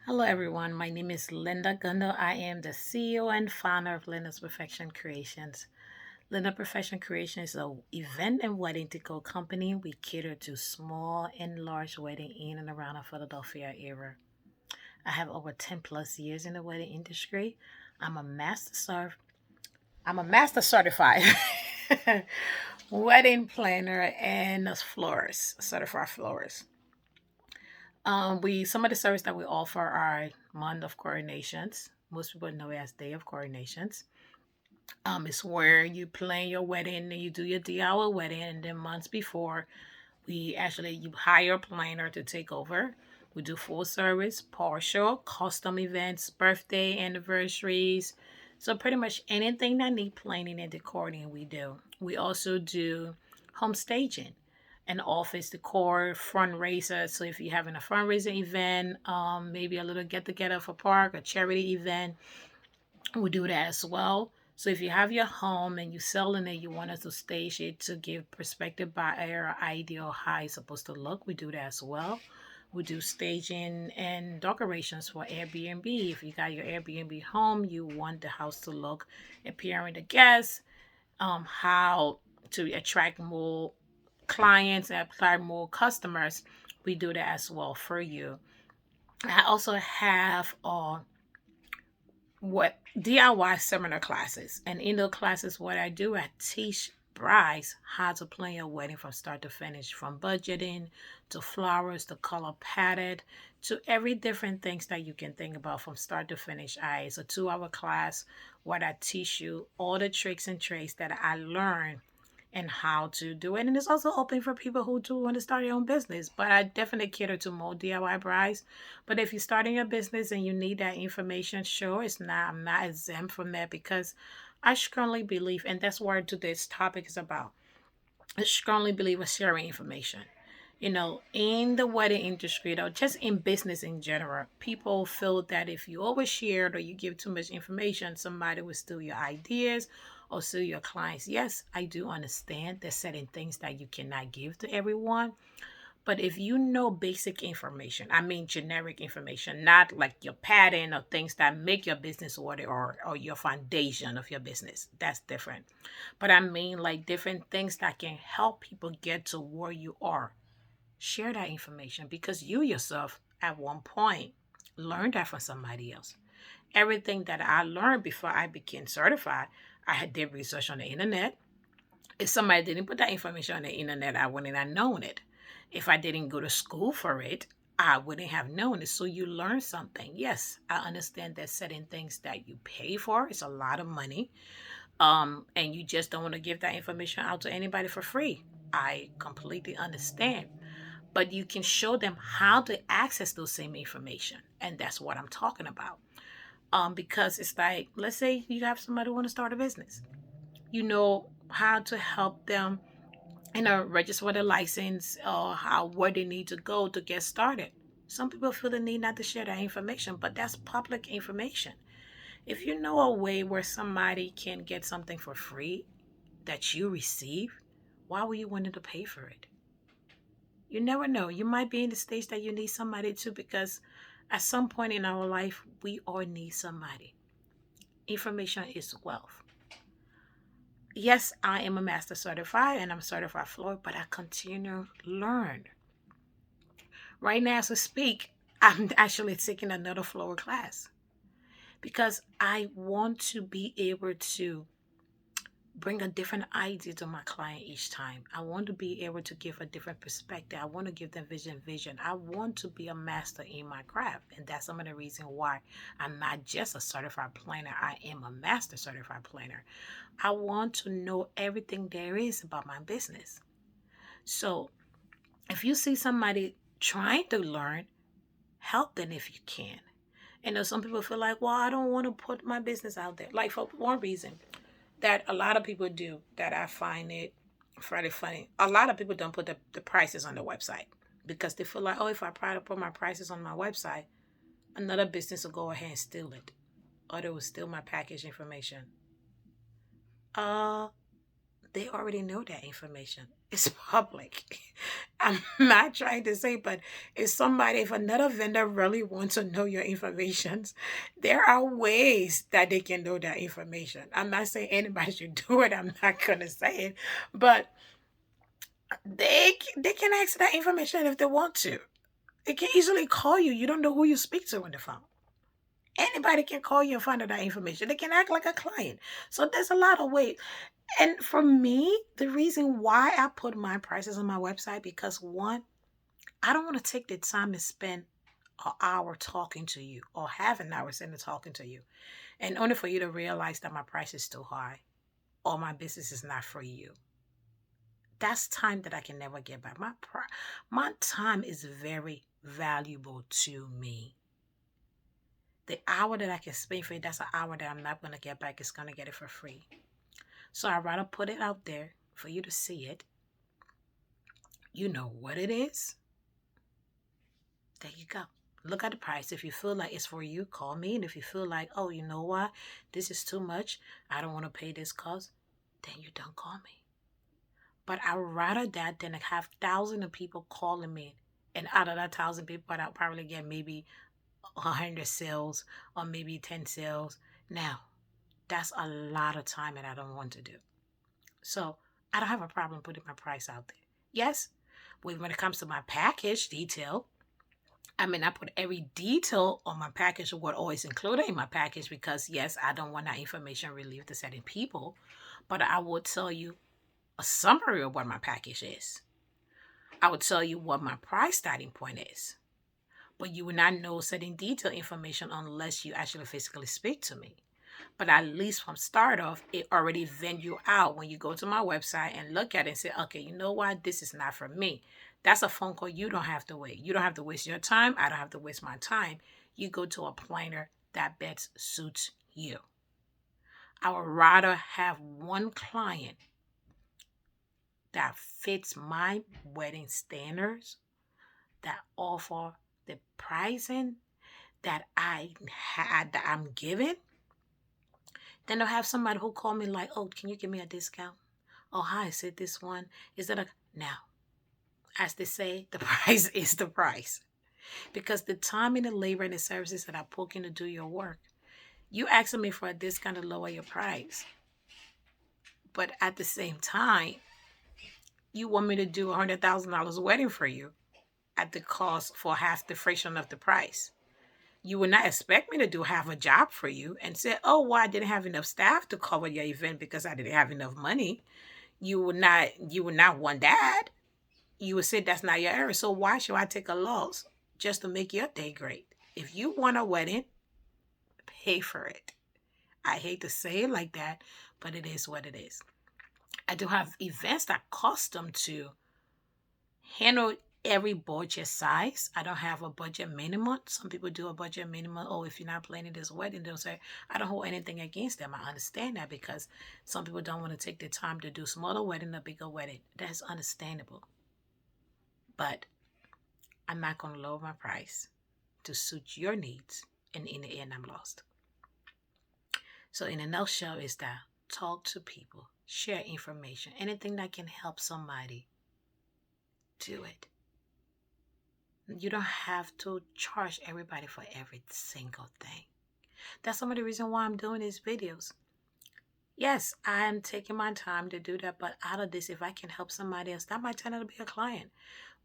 Hello, everyone. My name is Linda Gundo. I am the CEO and founder of Linda's Perfection Creations. Linda Perfection Creation is a event and wedding decor company. We cater to small and large wedding in and around the Philadelphia area. I have over 10 plus years in the wedding industry. I'm a master serv- I'm a master certified wedding planner and a florist, certified florist. We Some of the service that we offer are month of coordinations. Most people know it as day of coordinations. It's where you plan your wedding and you do your DIY wedding, and then months before, you hire a planner to take over. We do full service, partial, custom events, birthday, anniversaries. So pretty much anything that need planning and decorating, we do. We also do home staging and office decor, fundraiser. So if you're having a fundraising event, maybe a little get together for park, a charity event, we do that as well. So if you have your home and you selling it, you want us to stage it to give prospective buyer an idea of how it's supposed to look. We do that as well. We do staging and decorations for Airbnb. If you got your Airbnb home, you want the house to look appearing to guests, how to attract more clients and attract more customers. We do that as well for you. I also have what DIY seminar classes. And in those classes, what I do, I teach brides how to plan your wedding from start to finish, from budgeting to flowers to color palette to every different things that you can think about from start to finish. It's a 2 hour class where I teach you all the tricks and trades that I learned and how to do it. And it's also open for people who do want to start their own business. But I definitely cater to more DIY brides. But if you're starting a business and you need that information, sure, I'm not exempt from that because I strongly believe, and that's what today's topic is about. I strongly believe in sharing information. In the wedding industry, though, just in business in general, people feel that if you overshare or you give too much information, somebody will steal your ideas or steal your clients. Yes, I do understand there's certain things that you cannot give to everyone. But if you know basic information, I mean generic information, not like your pattern or things that make your business order or your foundation of your business, that's different. But I mean like different things that can help people get to where you are. Share that information because you yourself at one point learned that from somebody else. Everything that I learned before I became certified, did research on the internet. If somebody didn't put that information on the internet, I wouldn't have known it. If I didn't go to school for it, I wouldn't have known it. So you learn something. Yes, I understand that certain things that you pay for is a lot of money. And you just don't want to give that information out to anybody for free. I completely understand. But you can show them how to access those same information. And that's what I'm talking about. Because it's like, let's say you have somebody who want to start a business. You know how to help them register with a license or how where they need to go to get started. Some people feel the need not to share that information, but that's public information. If you know a way where somebody can get something for free that you receive, why would you want to pay for it? You never know. You might be in the stage that you need somebody too, because at some point in our life, we all need somebody. Information is wealth. Yes, I am a master certified and I'm certified floor, but I continue to learn. Right now, as I speak, I'm actually taking another floor class because I want to be able to bring a different idea to my client each time. I want to be able to give a different perspective. I want to give them vision. I want to be a master in my craft. And that's some of the reason why I'm not just a certified planner. I am a master certified planner. I want to know everything there is about my business. So if you see somebody trying to learn, help them if you can. And some people feel like, well, I don't want to put my business out there. Like for one reason that a lot of people do that I find it fairly funny. A lot of people don't put the prices on the website because they feel like, oh, if I try to put my prices on my website, another business will go ahead and steal it. Or they will steal my package information. Uh, they already know that information. It's public. I'm not trying to say, but if another vendor really wants to know your information, there are ways that they can know that information. I'm not saying anybody should do it. I'm not gonna say it, but they can access that information if they want to. They can easily call you. You don't know who you speak to on the phone. Anybody can call you and find out that information. They can act like a client. So there's a lot of ways. And for me, the reason why I put my prices on my website, because one, I don't want to take the time to spend an hour talking to you or half an hour sitting talking to you, and only for you to realize that my price is too high or my business is not for you. That's time that I can never get back. My time is very valuable to me. The hour that I can spend for you, that's an hour that I'm not going to get back. It's going to get it for free. So I'd rather put it out there for you to see it. You know what it is. There you go. Look at the price. If you feel like it's for you, call me. And if you feel like, oh, you know what? This is too much. I don't want to pay this cost. Then you don't call me. But I'd rather that than have thousands of people calling me. And out of that 1,000 people, I'll probably get maybe 100 sales or maybe 10 sales. Now, that's a lot of time that I don't want to do. So I don't have a problem putting my price out there. Yes, when it comes to my package detail, I mean, I put every detail on my package of what always included in my package because, yes, I don't want that information relieved to certain people. But I will tell you a summary of what my package is. I would tell you what my price starting point is. But you will not know certain detail information unless you actually physically speak to me. But at least from start off, it already vent you out when you go to my website and look at it and say, okay, you know what? This is not for me. That's a phone call you don't have to wait. You don't have to waste your time. I don't have to waste my time. You go to a planner that best suits you. I would rather have one client that fits my wedding standards, that offer the pricing that I'm giving. Then they'll have somebody who call me like, oh, can you give me a discount? Oh, hi, is it this one? Is that a... Now, as they say, the price is the price. Because the time and the labor and the services that I put in to do your work, you asking me for a discount to lower your price. But at the same time, you want me to do $100,000 wedding for you at the cost for half the fraction of the price. You would not expect me to do half a job for you and say, oh, well, I didn't have enough staff to cover your event because I didn't have enough money. You would not want that. You would say that's not your area. So why should I take a loss just to make your day great? If you want a wedding, pay for it. I hate to say it like that, but it is what it is. I do have events that custom to handle every budget size. I don't have a budget minimum. Some people do a budget minimum. Oh, if you're not planning this wedding, they'll say, I don't hold anything against them. I understand that because some people don't want to take the time to do smaller wedding or bigger wedding. That's understandable. But I'm not going to lower my price to suit your needs. And in the end, I'm lost. So in a nutshell is that talk to people, share information, anything that can help somebody, do it. You don't have to charge everybody for every single thing. That's some of the reason why I'm doing these videos. Yes, I am taking my time to do that, but out of this, if I can help somebody else, that might turn out to be a client.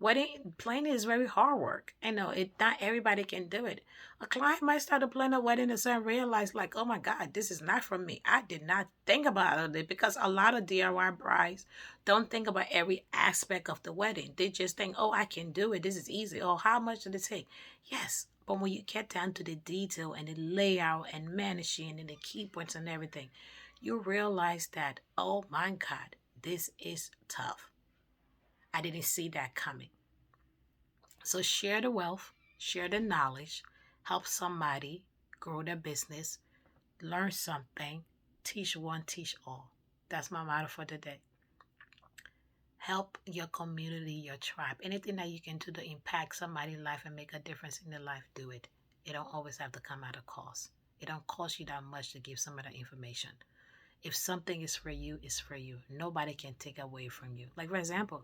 Wedding planning is very hard work. I know it. Not everybody can do it. A client might start to plan a wedding and suddenly realize, like, oh my God, this is not for me. I did not think about it because a lot of DIY brides don't think about every aspect of the wedding. They just think, oh, I can do it. This is easy. Oh, how much did it take? Yes, but when you get down to the detail and the layout and managing and the key points and everything, you realize that, oh my God, this is tough. I didn't see that coming. So share the wealth, share the knowledge, help somebody grow their business, learn something, teach one, teach all. That's my motto for today. Help your community, your tribe. Anything that you can do to impact somebody's life and make a difference in their life, do it. It don't always have to come at a cost. It don't cost you that much to give some of that information. If something is for you, it's for you. Nobody can take away from you. Like, for example,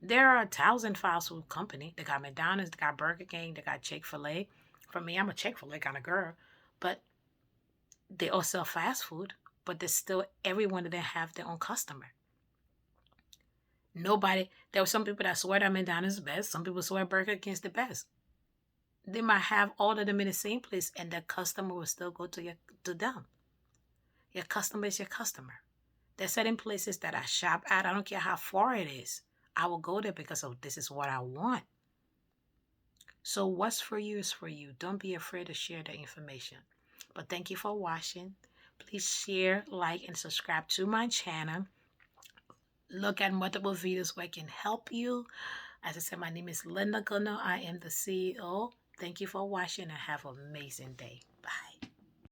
there are 1,000 fast food company. They got McDonald's, they got Burger King, they got Chick-fil-A. For me, I'm a Chick-fil-A kind of girl. But they all sell fast food, but there's still every one of them have their own customer. Nobody, there were some people that swear that McDonald's is the best. Some people swear Burger King is the best. They might have all of them in the same place and the customer will still go to them. Your customer is your customer. There's certain places that I shop at. I don't care how far it is. I will go there because of this is what I want. So what's for you is for you. Don't be afraid to share the information. But thank you for watching. Please share, like, and subscribe to my channel. Look at multiple videos where I can help you. As I said, my name is Linda Gunner. I am the CEO. Thank you for watching and have an amazing day.